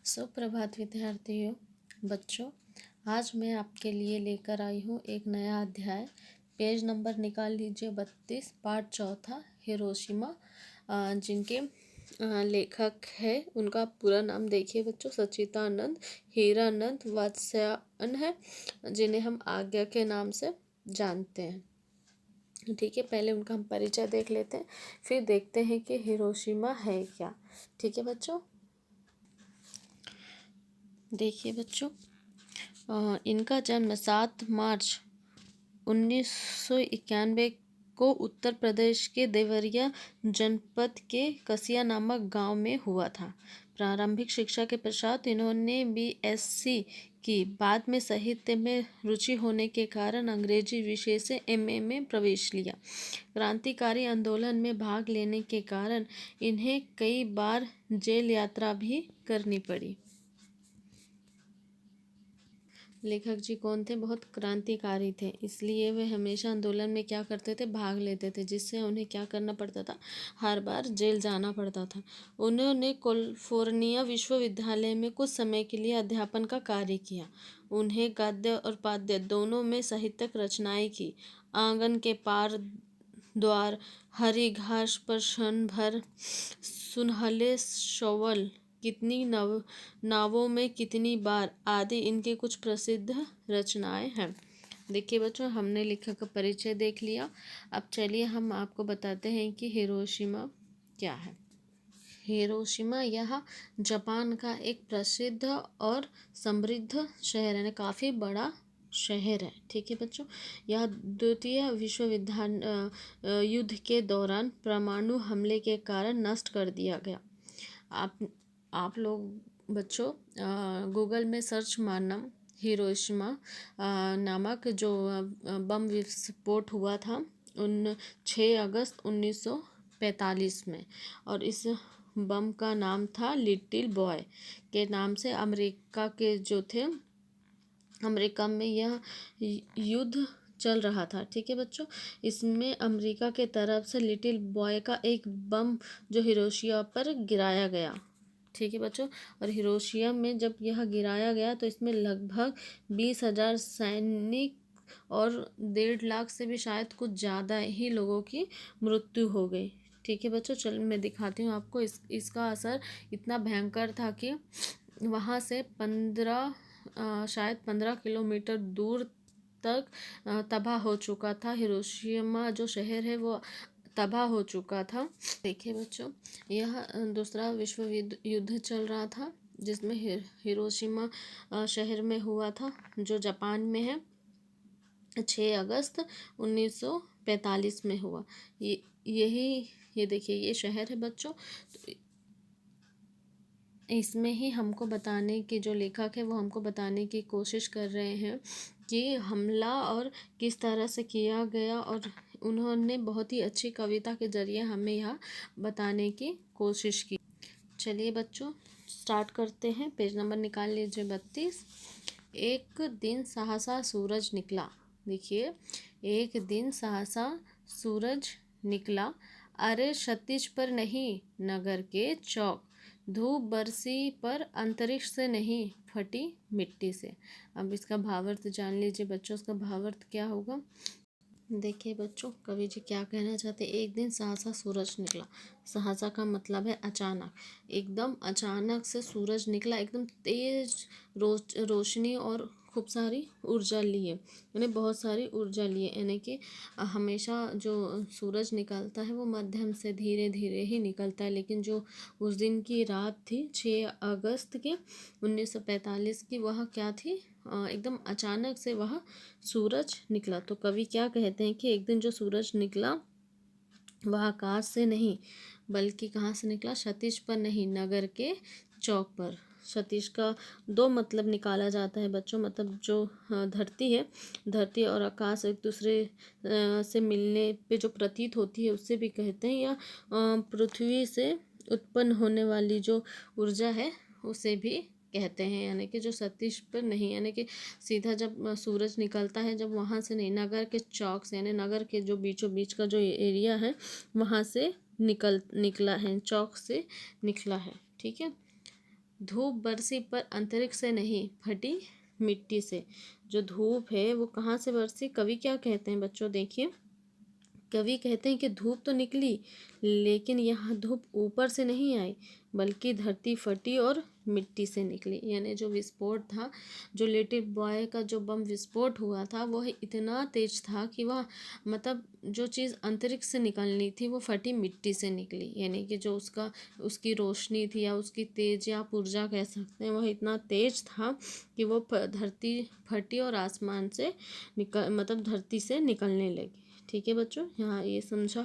सुप्रभात विद्यार्थियों, बच्चों। आज मैं आपके लिए लेकर आई हूँ एक नया अध्याय। पेज नंबर निकाल लीजिए 32, पाठ चौथा, हिरोशिमा। जिनके लेखक है उनका पूरा नाम देखिए बच्चों, सच्चिदानंद हीरानंद वात्स्यायन है, जिन्हें हम आज्ञा के नाम से जानते हैं। ठीक है, पहले उनका हम परिचय देख लेते हैं, फिर देखते हैं कि हिरोशिमा है क्या। ठीक है बच्चों, देखिए बच्चों, इनका जन्म 7 मार्च 1991 को उत्तर प्रदेश के देवरिया जनपद के कसिया नामक गांव में हुआ था। प्रारंभिक शिक्षा के पश्चात इन्होंने बीएससी की। बाद में साहित्य में रुचि होने के कारण अंग्रेजी विषय से एमए में प्रवेश लिया। क्रांतिकारी आंदोलन में भाग लेने के कारण इन्हें कई बार जेल यात्रा भी करनी पड़ी। लेखक जी कौन थे? बहुत क्रांतिकारी थे, इसलिए वे हमेशा आंदोलन में क्या करते थे? भाग लेते थे, जिससे उन्हें क्या करना पड़ता था? हर बार जेल जाना पड़ता था। उन्होंने कैलिफोर्निया विश्वविद्यालय में कुछ समय के लिए अध्यापन का कार्य किया। उन्हें गद्य और पद्य दोनों में साहित्यिक रचनाएं की। आंगन के पार, द्वार, हरी घास पर क्षण भर, सुनहले शोवल, कितनी नावों में कितनी बार आदि इनकी कुछ प्रसिद्ध रचनाएं हैं। देखिए बच्चों, हमने लेखक का परिचय देख लिया। अब चलिए हम आपको बताते हैं कि हिरोशिमा क्या है। हिरोशिमा यह जापान का एक प्रसिद्ध और समृद्ध शहर है, काफ़ी बड़ा शहर है। ठीक है बच्चों, यह द्वितीय विश्व युद्ध के दौरान परमाणु हमले के कारण नष्ट कर दिया गया। आप लोग बच्चों गूगल में सर्च मारना, हिरोशिमा नामक जो बम विस्फोट हुआ था 6 अगस्त 1945 में, और इस बम का नाम था लिटिल बॉय के नाम से। अमेरिका के जो थे, अमेरिका में यह युद्ध चल रहा था। ठीक है बच्चों, इसमें अमेरिका के तरफ से लिटिल बॉय का एक बम जो हिरोशिमा पर गिराया गया। ठीक है बच्चों, और हिरोशिमा में जब यह गिराया गया तो इसमें लगभग 20,000 सैनिक और 1.5 लाख से भी शायद कुछ ज़्यादा ही लोगों की मृत्यु हो गई। ठीक है बच्चों, चलो मैं दिखाती हूँ आपको। इसका असर इतना भयंकर था कि वहाँ से शायद 15 किलोमीटर दूर तक तबाह हो चुका था। हिरोशिमा जो शहर है वो तबाह हो चुका था। देखिए बच्चों, यह दूसरा विश्व युद्ध चल रहा था, जिसमें हिरोशिमा शहर में हुआ था, जो जापान में है। 6 अगस्त 1945 में हुआ। ये देखिए, ये शहर है बच्चों। तो इसमें ही हमको बताने की, जो लेखक है वो हमको बताने की कोशिश कर रहे हैं कि हमला और किस तरह से किया गया, और उन्होंने बहुत ही अच्छी कविता के जरिए हमें यह बताने की कोशिश की। चलिए बच्चों, स्टार्ट करते हैं। पेज नंबर निकाल लीजिए 32। एक दिन सहसा सूरज निकला। देखिए, एक दिन सहसा सूरज निकला, अरे क्षितिज पर नहीं नगर के चौक, धूप बरसी पर अंतरिक्ष से नहीं फटी मिट्टी से। अब इसका भावार्थ जान लीजिए बच्चों, इसका भावार्थ क्या होगा। देखिए बच्चों, कवि जी क्या कहना चाहते हैं। एक दिन सहसा सूरज निकला। सहसा का मतलब है अचानक, एकदम अचानक से सूरज निकला, एकदम तेज रोशनी और खूब सारी ऊर्जा लिए, यानी बहुत सारी ऊर्जा लिए। यानी कि हमेशा जो सूरज निकलता है वो मध्यम से धीरे धीरे ही निकलता है, लेकिन जो उस दिन की रात थी 6 अगस्त के 1945 की, वह क्या थी? एकदम अचानक से वह सूरज निकला। तो कवि क्या कहते हैं कि एक दिन जो सूरज निकला वह आकाश से नहीं, बल्कि कहाँ से निकला? क्षितिज पर नहीं, नगर के चौक पर। क्षितिज का 2 मतलब निकाला जाता है बच्चों, मतलब जो धरती है, धरती और आकाश एक दूसरे से मिलने पे जो प्रतीत होती है उससे भी कहते हैं, या पृथ्वी से उत्पन्न होने वाली जो ऊर्जा है उसे भी कहते हैं। यानी कि जो क्षितिज पर नहीं, यानी कि सीधा जब सूरज निकलता है, जब वहाँ से नहीं, नगर के चौक से, यानी नगर के जो बीचों बीच का जो एरिया है वहाँ से निकला है, चौक से निकला है। ठीक है, धूप बरसी पर अंतरिक्ष से नहीं, फटी मिट्टी से। जो धूप है वो कहाँ से बरसी? कवि क्या कहते हैं बच्चों, देखिए कवि कहते हैं कि धूप तो निकली, लेकिन यहाँ धूप ऊपर से नहीं आई, बल्कि धरती फटी और मिट्टी से निकली। यानी जो विस्फोट था, जो लिटिल बॉय का जो बम विस्फोट हुआ था, वह इतना तेज था कि वह मतलब जो चीज़ अंतरिक्ष से निकलनी थी वो फटी मिट्टी से निकली। यानी कि जो उसकी रोशनी थी या उसकी तेज या आप ऊर्जा कह सकते हैं, वह इतना तेज था कि वो धरती फटी और आसमान से मतलब धरती से निकलने लगी। ठीक है बच्चों, यहाँ ये समझा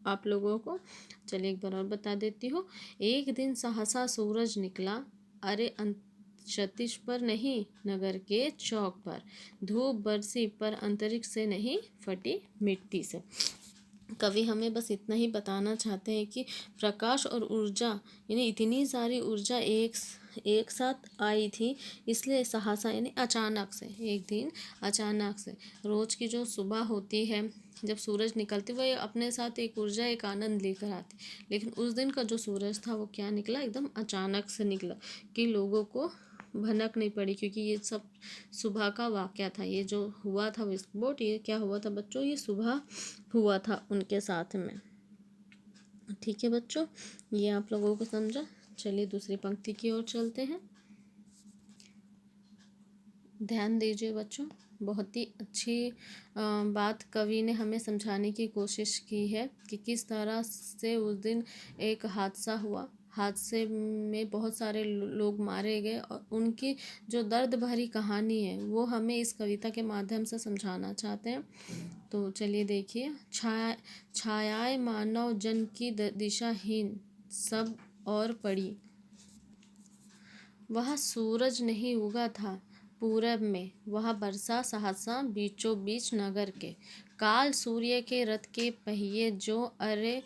आप लोगों को। चलिए एक बार और बता देती हूँ। एक दिन सहसा सूरज निकला, अरे क्षतिश पर नहीं, नगर के चौक पर। धूप बरसी पर अंतरिक्ष से नहीं, फटी मिट्टी से। कवि हमें बस इतना ही बताना चाहते हैं कि प्रकाश और ऊर्जा, यानी इतनी सारी ऊर्जा एक साथ आई थी, इसलिए सहसा यानी अचानक से, एक दिन अचानक से। रोज की जो सुबह होती है, जब सूरज निकलती, वह अपने साथ एक ऊर्जा, एक आनंद लेकर आती, लेकिन उस दिन का जो सूरज था वो क्या निकला, एकदम अचानक से निकला कि लोगों को भनक नहीं पड़ी, क्योंकि ये सब सुबह का वाक़या था। ये जो हुआ था विस्फोट, ये क्या हुआ था बच्चों, ये सुबह हुआ था उनके साथ में। ठीक है बच्चों, ये आप लोगों को समझा। चलिए दूसरी पंक्ति की ओर चलते हैं। ध्यान दीजिए बच्चों, बहुत ही अच्छी बात कवि ने हमें समझाने की कोशिश की है कि किस तरह से उस दिन एक हादसा हुआ, हादसे में बहुत सारे लोग मारे गए, और उनकी जो दर्द भरी कहानी है वो हमें इस कविता के माध्यम से समझाना चाहते हैं। तो चलिए देखिए, छायाएं मानव जन की दिशाहीन सब और पड़ी, वह सूरज नहीं उगा था पूरब में, वह बरसा सहसा बीचों बीच नगर के। काल सूर्य के रथ के पहिए जो अरे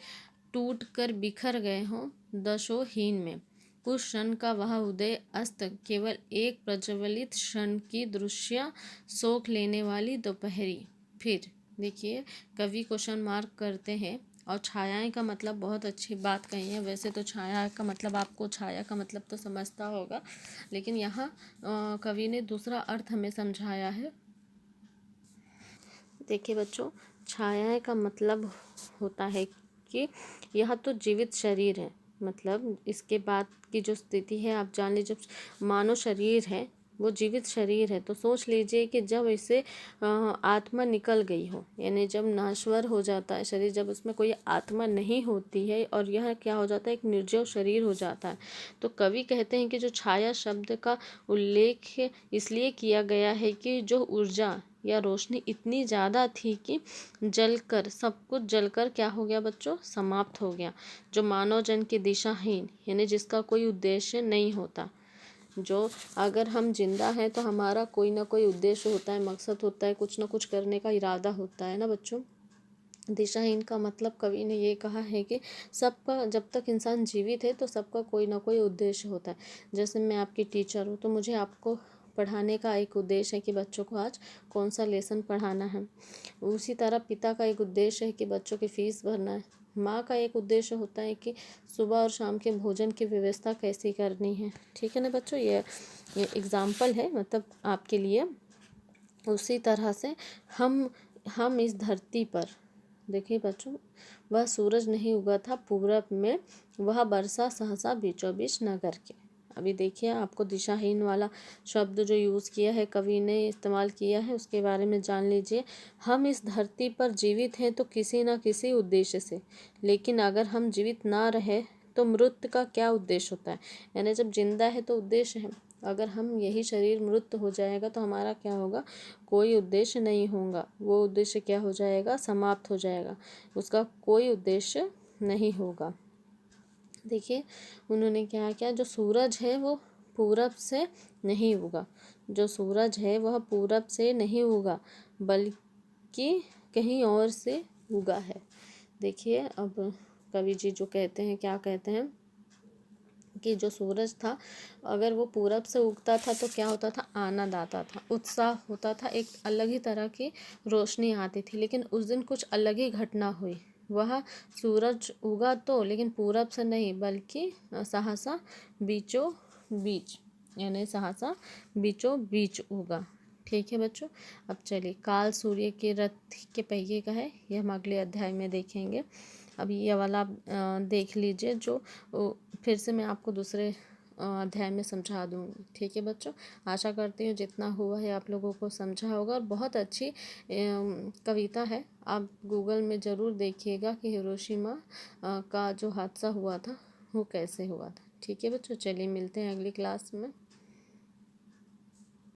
टूट कर बिखर गए हों दशो हीन में। कुछ क्षण का वह उदय अस्त, केवल एक प्रज्वलित क्षण की दृश्य शोक लेने वाली दोपहरी। फिर देखिए, कवि क्वेश्चन मार्क करते हैं, और छायाएं का मतलब बहुत अच्छी बात कही है। वैसे तो छाया का मतलब, आपको छाया का मतलब तो समझता होगा, लेकिन यहाँ कवि ने दूसरा अर्थ हमें समझाया है। देखिए बच्चों, छायाएं का मतलब होता है कि यह तो जीवित शरीर है, मतलब इसके बाद की जो स्थिति है आप जान लीजिए, मानव शरीर है, वो जीवित शरीर है। तो सोच लीजिए कि जब इसे आत्मा निकल गई हो, यानी जब नाश्वर हो जाता है शरीर, जब उसमें कोई आत्मा नहीं होती है और यह क्या हो जाता है, एक निर्जीव शरीर हो जाता है। तो कवि कहते हैं कि जो छाया शब्द का उल्लेख इसलिए किया गया है कि जो ऊर्जा या रोशनी इतनी ज़्यादा थी कि जलकर, सब कुछ जलकर क्या हो गया बच्चों, समाप्त हो गया। जो मानव जन की दिशाहीन, यानी जिसका कोई उद्देश्य नहीं होता। जो अगर हम जिंदा हैं तो हमारा कोई ना कोई उद्देश्य होता है, मकसद होता है, कुछ ना कुछ करने का इरादा होता है ना बच्चों। दिशाहीन का मतलब कवि ने ये कहा है कि सबका, जब तक इंसान जीवित है तो सबका कोई ना कोई उद्देश्य होता है। जैसे मैं आपकी टीचर हूँ तो मुझे आपको पढ़ाने का एक उद्देश्य है कि बच्चों को आज कौन सा लेसन पढ़ाना है। उसी तरह पिता का एक उद्देश्य है कि बच्चों की फीस भरना है। माँ का एक उद्देश्य होता है कि सुबह और शाम के भोजन की व्यवस्था कैसी करनी है। ठीक है ना बच्चों, ये एग्ज़ाम्पल है मतलब आपके लिए। उसी तरह से हम इस धरती पर, देखिए बच्चों, वह सूरज नहीं उगा था पूरब में, वह बरसा सहसा बीचों बीच नगर के। अभी देखिए, आपको दिशाहीन वाला शब्द जो यूज़ किया है, कवि ने इस्तेमाल किया है, उसके बारे में जान लीजिए। हम इस धरती पर जीवित हैं तो किसी न किसी उद्देश्य से, लेकिन अगर हम जीवित ना रहे तो मृत का क्या उद्देश्य होता है। यानी जब जिंदा है तो उद्देश्य है, अगर हम यही शरीर मृत हो जाएगा तो हमारा क्या होगा, कोई उद्देश्य नहीं होगा। वो उद्देश्य क्या हो जाएगा, समाप्त हो जाएगा, उसका कोई उद्देश्य नहीं होगा। देखिए उन्होंने क्या किया, जो सूरज है वो पूरब से नहीं उगा, जो सूरज है वह पूरब से नहीं उगा, बल्कि कहीं और से उगा है। देखिए अब कवि जी जो कहते हैं, क्या कहते हैं कि जो सूरज था, अगर वो पूरब से उगता था तो क्या होता था, आनंद आता था, उत्साह होता था, एक अलग ही तरह की रोशनी आती थी। लेकिन उस दिन कुछ अलग ही घटना हुई। वह सूरज उगा तो, लेकिन पूरब से नहीं, बल्कि सहसा बीचों बीच, यानी सहसा बीचों बीच होगा। ठीक है बच्चों। अब चलिए, काल सूर्य के रथ के पहिए का है, ये हम अगले अध्याय में देखेंगे। अब ये वाला आप देख लीजिए, जो फिर से मैं आपको दूसरे अध्याय में समझा दूँगी। ठीक है बच्चों। आशा करती हूँ जितना हुआ है आप लोगों को समझा होगा, और बहुत अच्छी कविता है। आप गूगल में ज़रूर देखिएगा कि हिरोशिमा का जो हादसा हुआ था वो कैसे हुआ था। ठीक है बच्चों, चलिए मिलते हैं अगली क्लास में।